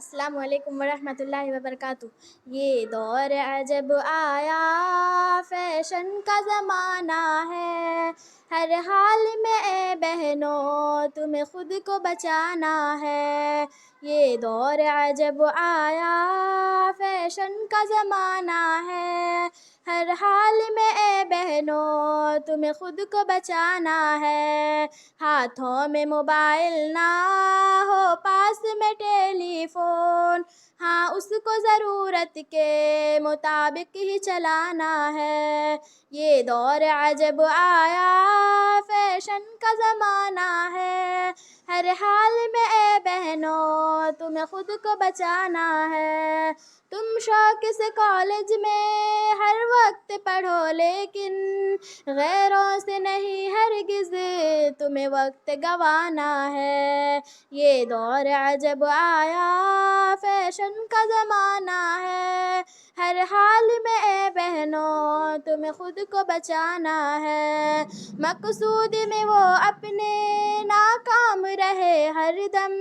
السلام علیکم ورحمۃ اللہ وبرکاتہ۔ یہ دور عجب آیا، فیشن کا زمانہ ہے، ہر حال میں اے بہنوں تمہیں خود کو بچانا ہے۔ یہ دور عجب آیا، فیشن کا زمانہ ہے، ہر حال میں اے بہنوں تمہیں خود کو بچانا ہے۔ ہاتھوں میں موبائل نہ ہو، پاس میں ٹیلی فون، ہاں اس کو ضرورت کے مطابق ہی چلانا ہے۔ یہ دور عجب آیا، فیشن کا زمانہ ہے، ہر حال میں اے بہنوں تمہیں خود کو بچانا ہے۔ تم شوق سے کالج میں ہر وقت پڑھو، لیکن غیروں سے نہیں ہرگز تمہیں وقت گنوانا ہے۔ یہ دور عجب آیا، فیشن کا زمانہ ہے، ہر حال میں اے بہنوں تمہیں خود کو بچانا ہے۔ مقصود میں وہ اپنے ناکام رہے ہر دم،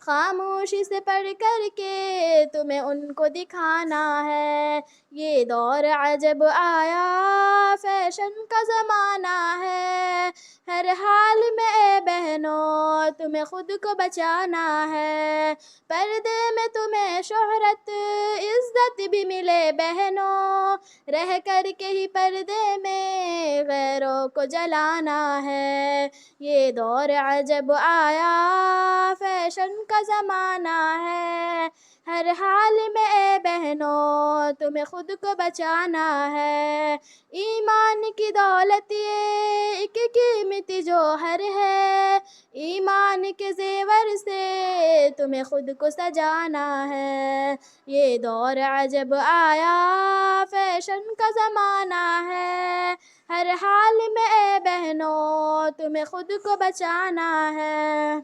خاموشی سے پڑھ کر کے تمہیں ان کو دکھانا ہے۔ یہ دور عجب آیا، فیشن کا زمانہ ہے، ہر حال میں اے بہنوں تمہیں خود کو بچانا ہے۔ پردے میں تمہیں شہرت عزت بھی ملے بہنوں، رہ کر کے ہی پردے میں غیروں کو جلانا ہے۔ یہ دور عجب آیا، فیشن کا زمانہ ہے، ہر حال میں اے بہنوں تمہیں خود کو بچانا ہے۔ ایمان کی دولت یہ ایک قیمتی جوہر ہے، ایمان کے زیور سے تمہیں خود کو سجانا ہے۔ یہ دور عجب آیا، فیشن کا زمانہ ہے، ہر حال میں اے بہنوں تمہیں خود کو بچانا ہے۔